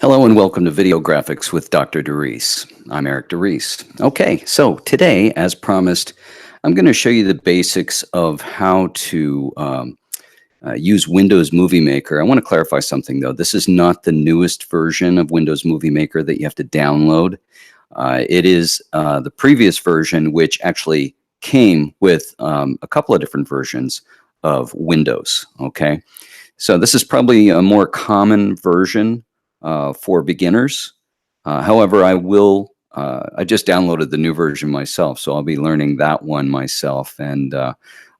Hello and welcome to Video Graphics with Dr. DeRise. I'm Eric DeRise. Okay, so today, as promised, I'm going to show you the basics of how to use Windows Movie Maker. I want to clarify something though. This is not the newest version of Windows Movie Maker that you have to download. It is the previous version, which actually came with a couple of different versions of Windows. Okay, so this is probably a more common version for beginners. However, I just downloaded the new version myself, so I'll be learning that one myself, and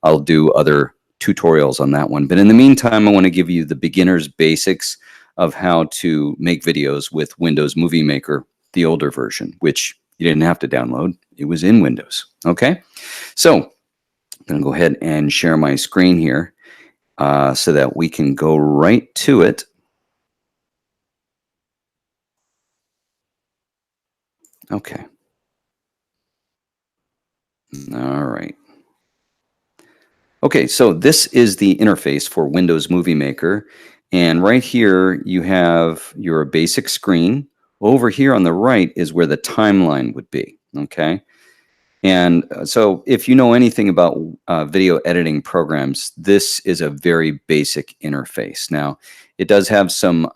I'll do other tutorials on that one. But in the meantime, I want to give you the beginner's basics of how to make videos with Windows Movie Maker, the older version, which you didn't have to download. It was in Windows. Okay, so I'm going to go ahead and share my screen here so that we can go right to it. Okay. All right. Okay, so this is the interface for Windows Movie Maker. And right here, you have your basic screen. Over here on the right is where the timeline would be, okay? And so if you know anything about video editing programs, this is a very basic interface. Now, it does have some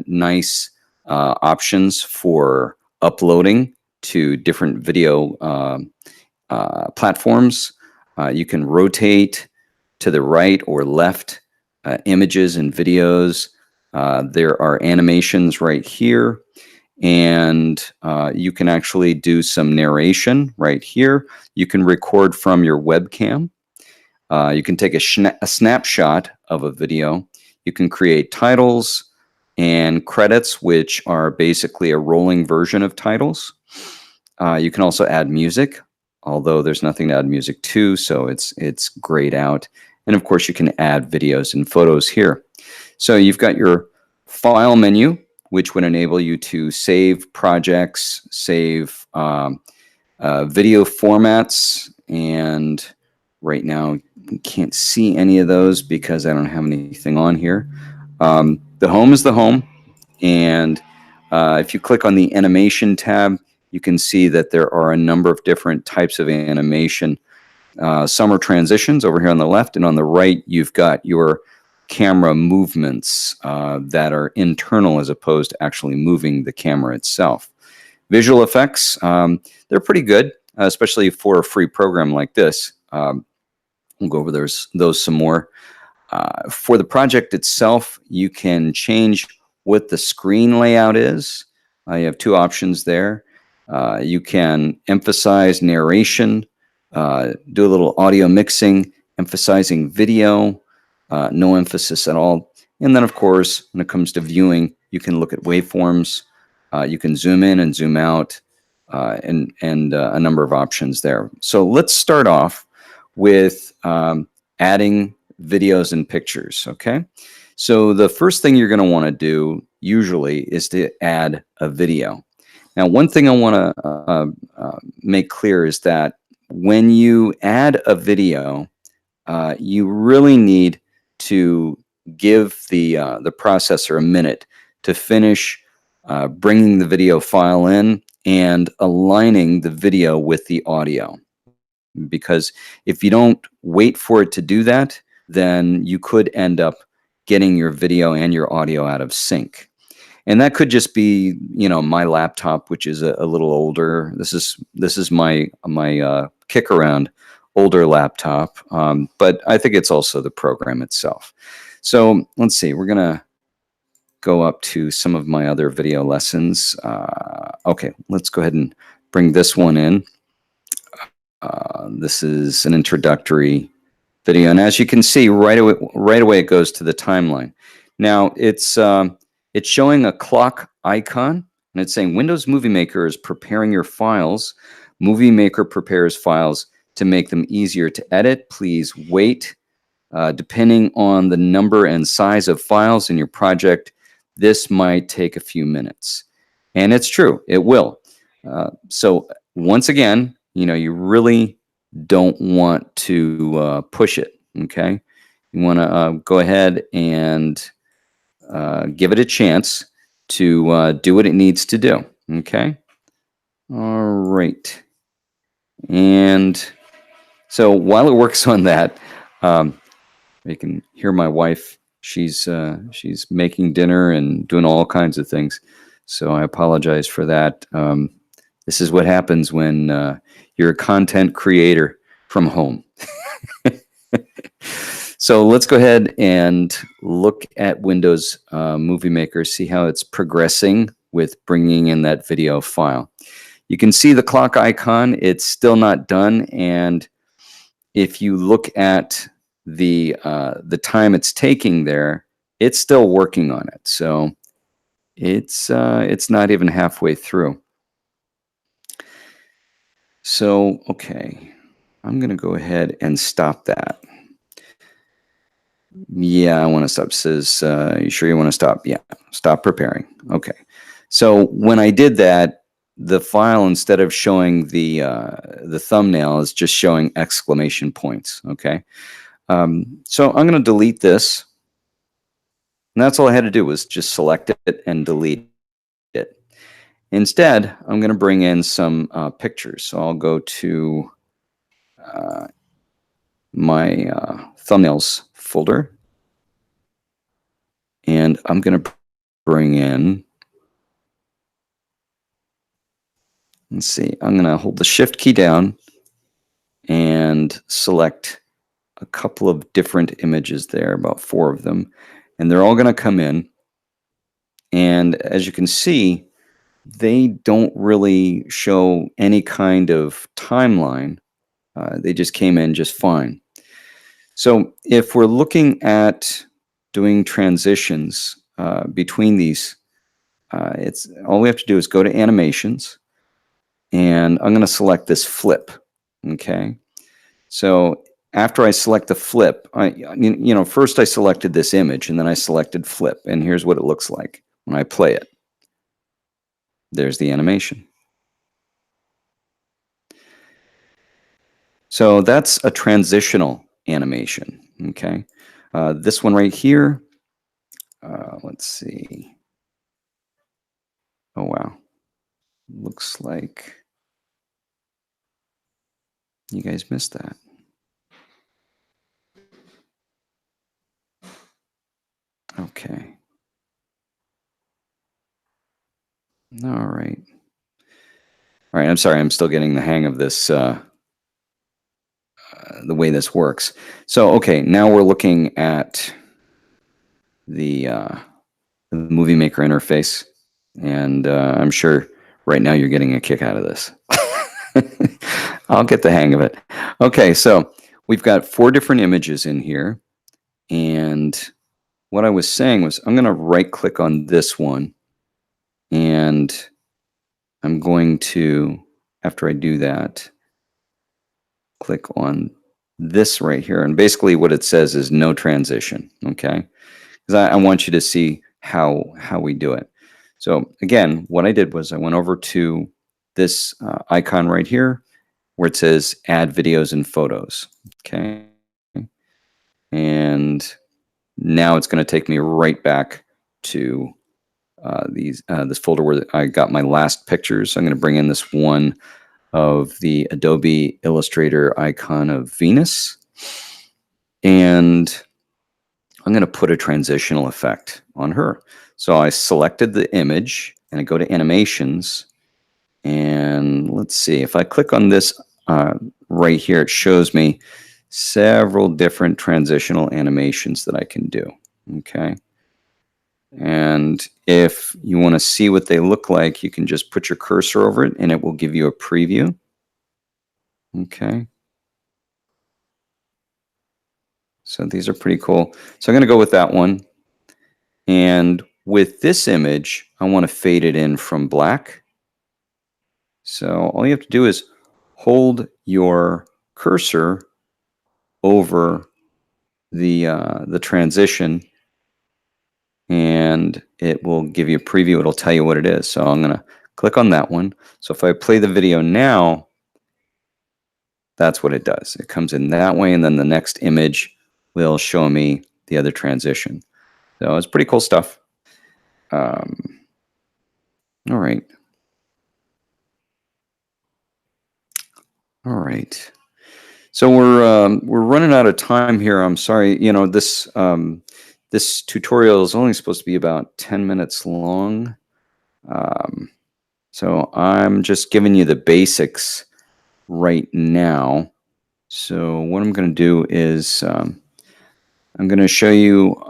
nice options for uploading to different video platforms. You can rotate to the right or left images and videos. There are animations right here, and you can actually do some narration right here. You can record from your webcam. You can take a snapshot of a video. You can create titles and credits, which are basically a rolling version of titles. You can also add music, although there's nothing to add music to, so it's grayed out. And of course, you can add videos and photos here. So you've got your file menu, which would enable you to save projects, save video formats, and right now you can't see any of those because I don't have anything on here. The home is the home, and if you click on the animation tab, you can see that there are a number of different types of animation. Some are transitions over here on the left, and on the right, you've got your camera movements that are internal as opposed to actually moving the camera itself. Visual effects, they're pretty good, especially for a free program like this. We'll go over those some more. For the project itself, you can change what the screen layout is. You have two options there. You can emphasize narration, do a little audio mixing, emphasizing video, no emphasis at all. And then, of course, when it comes to viewing, you can look at waveforms. You can zoom in and zoom out, and a number of options there. So let's start off with adding videos and pictures, okay? So the first thing you're going to want to do usually is to add a video. Now, one thing I want to make clear is that when you add a video, you really need to give the processor a minute to finish bringing the video file in and aligning the video with the audio. Because if you don't wait for it to do that, then you could end up getting your video and your audio out of sync. And that could just be, you know, my laptop, which is a little older. This is my kick around older laptop, but I think it's also the program itself. So let's see, we're gonna go up to some of my other video lessons. Okay, let's go ahead and bring this one in. This is an introductory video, and as you can see, right away it goes to the timeline. Now it's showing a clock icon, and it's saying Windows Movie Maker is preparing your files. Movie Maker prepares files to make them easier to edit. Please wait. Depending on the number and size of files in your project, this might take a few minutes. And it's true, it will. So once again, you know, you really don't want to push it, okay? You want to go ahead and give it a chance to do what it needs to do. Okay. All right. And so while it works on that, you can hear my wife. She's making dinner and doing all kinds of things. So I apologize for that. This is what happens when you're a content creator from home. So let's go ahead and look at Windows Movie Maker, see how it's progressing with bringing in that video file. You can see the clock icon. It's still not done, and if you look at the time it's taking there, it's still working on it. So it's not even halfway through. So okay, I'm going to go ahead and stop that. Yeah, I want to stop. It says, you sure you want to stop? Yeah, stop preparing. Okay. So when I did that, the file, instead of showing the thumbnail, is just showing exclamation points. Okay. So I'm going to delete this. And that's all I had to do was just select it and delete it. Instead, I'm going to bring in some pictures. So I'll go to my thumbnails folder. And I'm going to bring in, let's see, I'm going to hold the Shift key down and select a couple of different images there, about 4 of them. And they're all going to come in. And as you can see, they don't really show any kind of timeline. They just came in just fine. So if we're looking at doing transitions between these, it's all we have to do is go to Animations, and I'm going to select this flip. Okay. So after I select the flip, first I selected this image, and then I selected flip, and here's what it looks like when I play it. There's the animation. So that's a transitional animation. Okay. This one right here, let's see. Oh, wow. Looks like you guys missed that. Okay. All right. All right. I'm sorry. I'm still getting the hang of this, the way this works. So, okay. Now we're looking at the Movie Maker interface. And I'm sure right now you're getting a kick out of this. I'll get the hang of it. Okay, so we've got 4 different images in here. And what I was saying was I'm going to right click on this one. And I'm going to, after I do that, click on this right here. And basically what it says is no transition. Okay, because I want you to see how we do it. So again, what I did was I went over to this icon right here where it says add videos and photos. Okay. And now it's going to take me right back to this folder where I got my last pictures. So I'm going to bring in this one of the Adobe Illustrator icon of Venus. And I'm going to put a transitional effect on her. So I selected the image and I go to Animations. And let's see, if I click on this right here, it shows me several different transitional animations that I can do. Okay. And if you want to see what they look like, you can just put your cursor over it and it will give you a preview. Okay. So these are pretty cool. So I'm going to go with that one. And with this image, I want to fade it in from black. So all you have to do is hold your cursor over the transition, and it will give you a preview. It'll tell you what it is. So I'm going to click on that one. So if I play the video now, that's what it does. It comes in that way, and then the next image will show me the other transition. So it's pretty cool stuff. All right. All right. So we're running out of time here. I'm sorry. You know, this tutorial is only supposed to be about 10 minutes long. Um, so I'm just giving you the basics right now. So what I'm going to do is I'm going to show you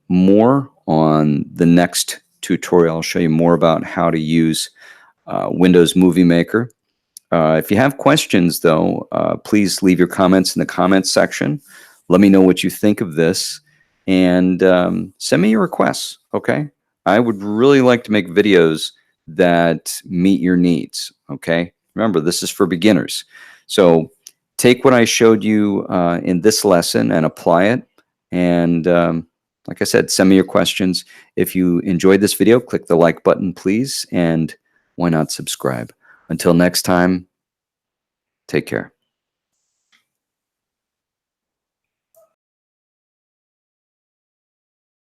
more on the next tutorial. I'll show you more about how to use Windows Movie Maker. If you have questions, though, please leave your comments in the comments section. Let me know what you think of this, and send me your requests, okay? I would really like to make videos that meet your needs, okay? Remember, this is for beginners. So take what I showed you in this lesson and apply it. And like I said, send me your questions. If you enjoyed this video, click the like button, please, and why not subscribe? Until next time, take care.